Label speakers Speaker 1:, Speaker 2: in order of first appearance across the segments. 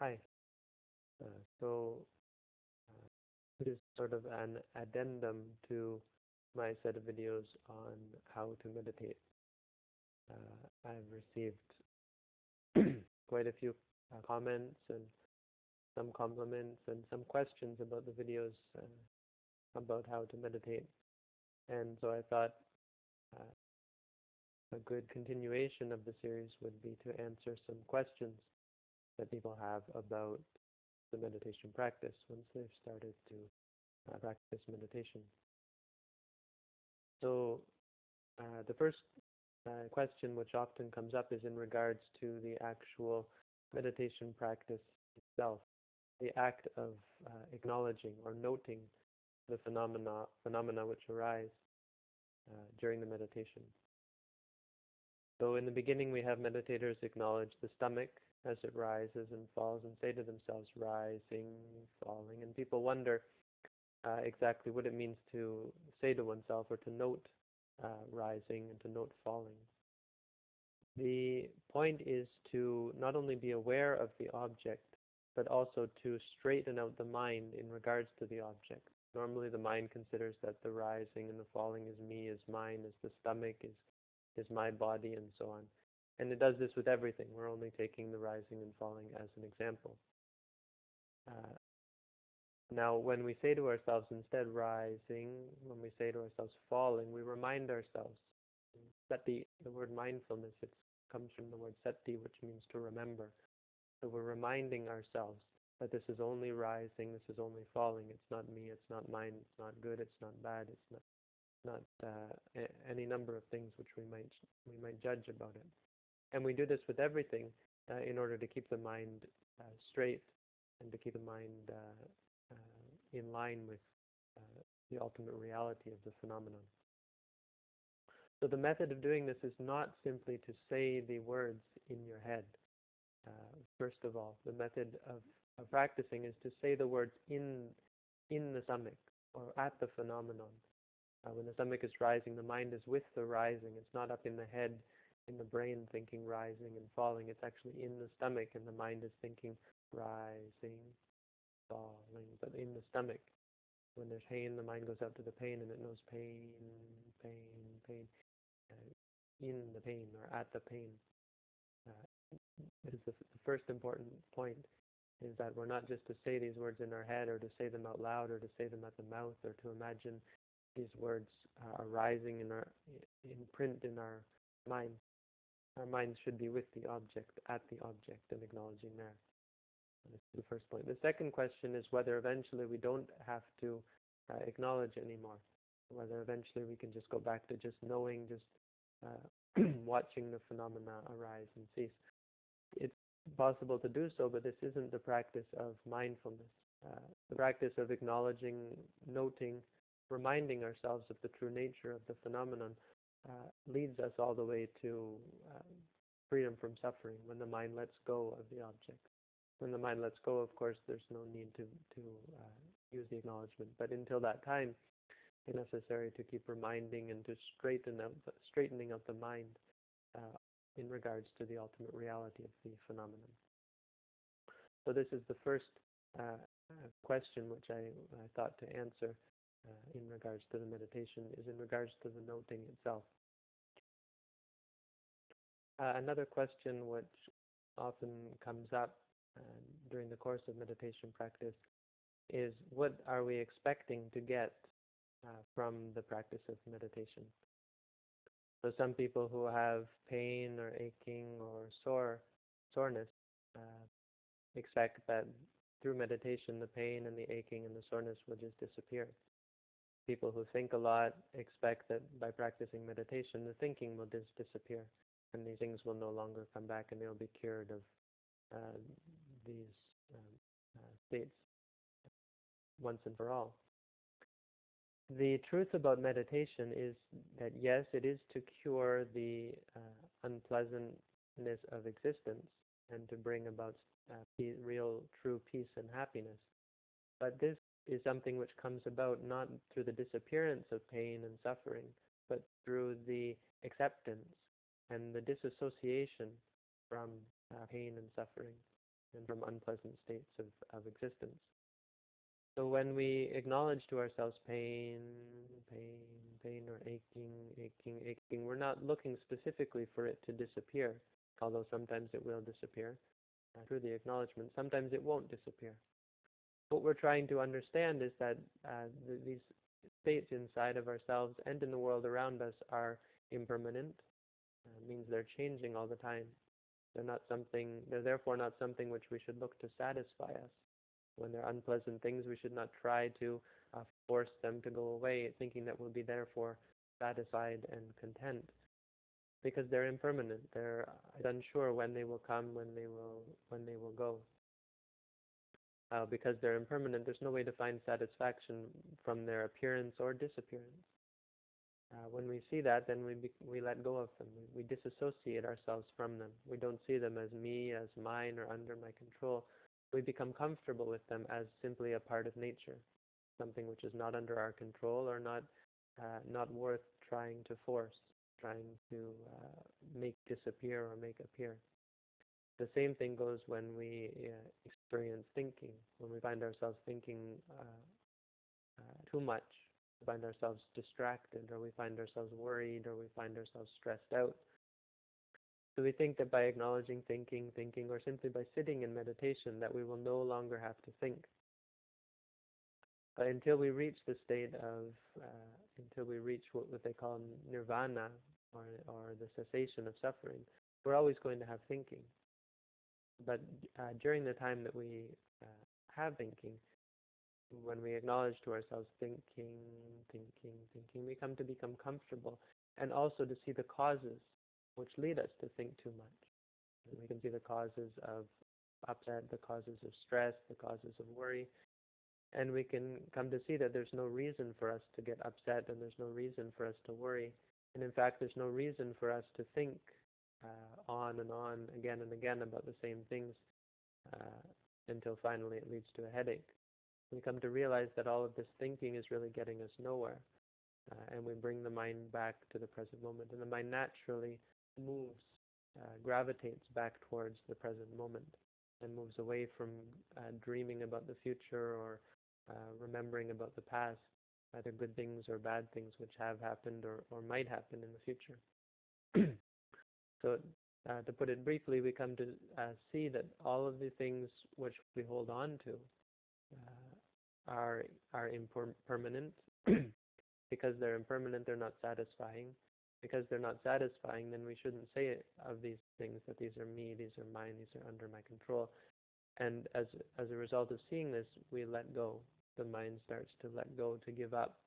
Speaker 1: Hi. So this is sort of an addendum to my set of videos on how to meditate. I've received quite a few comments and some compliments and some questions about the videos about how to meditate. And so I thought a good continuation of the series would be to answer some questions that people have about the meditation practice once they've started to practice meditation. So the first question which often comes up is in regards to the actual meditation practice itself, the act of acknowledging or noting the phenomena which arise during the meditation. So in the beginning we have meditators acknowledge the stomach as it rises and falls and say to themselves, rising, falling, and people wonder exactly what it means to say to oneself or to note rising and to note falling. The point is to not only be aware of the object, but also to straighten out the mind in regards to the object. Normally the mind considers that the rising and the falling is me, is mine, is the stomach, is my body, and so on. And it does this with everything. We're only taking the rising and falling as an example. Now, when we say to ourselves instead rising, when we say to ourselves falling, we remind ourselves. Sati, the word mindfulness, it comes from the word sati, which means to remember. So we're reminding ourselves that this is only rising, this is only falling. It's not me, it's not mine, it's not good, it's not bad, it's not any number of things which we might judge about it. And we do this with everything in order to keep the mind straight and to keep the mind in line with the ultimate reality of the phenomenon. So the method of doing this is not simply to say the words in your head. First of all, the method of practicing is to say the words in the stomach or at the phenomenon. When the stomach is rising, the mind is with the rising. It's not up in the head, in the brain thinking rising and falling. It's actually in the stomach and the mind is thinking rising, falling, but in the stomach. When there's pain, the mind goes out to the pain and it knows pain, pain, pain, in the pain or at the pain. This is the first important point, is that we're not just to say these words in our head or to say them out loud or to say them at the mouth or to imagine these words arising imprint in our mind. Our mind should be with the object, at the object, and acknowledging there. This is the first point. The second question is whether eventually we don't have to acknowledge anymore, whether eventually we can just go back to just knowing, just watching the phenomena arise and cease. It's possible to do so, but this isn't the practice of mindfulness. The practice of acknowledging, noting, reminding ourselves of the true nature of the phenomenon leads us all the way to freedom from suffering, when the mind lets go of the object. When the mind lets go, of course, there's no need to use the acknowledgement. But until that time, it's necessary to keep reminding and to straightening out the mind in regards to the ultimate reality of the phenomenon. So this is the first question which I thought to answer in regards to the meditation, is in regards to the noting itself. Another question which often comes up during the course of meditation practice is, what are we expecting to get from the practice of meditation? So some people who have pain or aching or soreness expect that through meditation the pain and the aching and the soreness will just disappear. People who think a lot expect that by practicing meditation the thinking will just disappear and these things will no longer come back and they'll be cured of these states once and for all. The truth about meditation is that yes, it is to cure the unpleasantness of existence and to bring about real, true peace and happiness. But this is something which comes about not through the disappearance of pain and suffering, but through the acceptance and the disassociation from pain and suffering, and from unpleasant states of existence. So when we acknowledge to ourselves pain, pain, pain, or aching, aching, aching, we're not looking specifically for it to disappear, although sometimes it will disappear through the acknowledgement. Sometimes it won't disappear. What we're trying to understand is that these states inside of ourselves and in the world around us are impermanent. Means they're changing all the time. They're therefore not something which we should look to satisfy us. When they're unpleasant things, we should not try to force them to go away, thinking that we'll be therefore satisfied and content, because they're impermanent. They're unsure when they will come, when they will go. Because they're impermanent, there's no way to find satisfaction from their appearance or disappearance. When we see that, then we let go of them. We disassociate ourselves from them. We don't see them as me, as mine, or under my control. We become comfortable with them as simply a part of nature, something which is not under our control, or not worth trying to force, trying to make disappear or make appear. The same thing goes when we experience thinking, when we find ourselves thinking too much, we find ourselves distracted, or we find ourselves worried, or we find ourselves stressed out. So we think that by acknowledging thinking, or simply by sitting in meditation, that we will no longer have to think. But until we reach the state until we reach what they call nirvana, or the cessation of suffering, we're always going to have thinking. But during the time that we have thinking, when we acknowledge to ourselves thinking, we come to become comfortable, and also to see the causes which lead us to think too much. And we can see the causes of upset, the causes of stress, the causes of worry, and we can come to see that there's no reason for us to get upset, and there's no reason for us to worry, and in fact there's no reason for us to think on and on, again and again, about the same things until finally it leads to a headache. We come to realize that all of this thinking is really getting us nowhere, and we bring the mind back to the present moment, and the mind naturally moves, gravitates back towards the present moment, and moves away from dreaming about the future, or remembering about the past, either good things or bad things which have happened or might happen in the future. So to put it briefly, we come to see that all of the things which we hold on to are impermanent. Because they're impermanent, they're not satisfying. Because they're not satisfying, then we shouldn't say of these things that these are me, these are mine, these are under my control. And as a result of seeing this, we let go. The mind starts to let go, to give up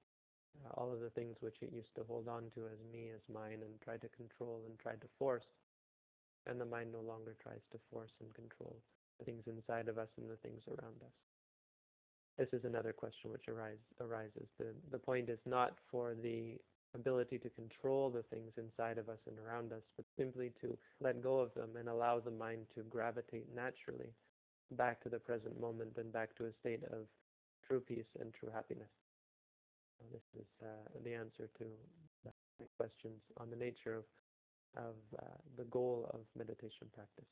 Speaker 1: all of the things which it used to hold on to as me, as mine, and try to control and try to force. And the mind no longer tries to force and control the things inside of us and the things around us. This is another question which arises. The point is not for the ability to control the things inside of us and around us, but simply to let go of them and allow the mind to gravitate naturally back to the present moment and back to a state of true peace and true happiness. This is the answer to the questions on the nature of the goal of meditation practice.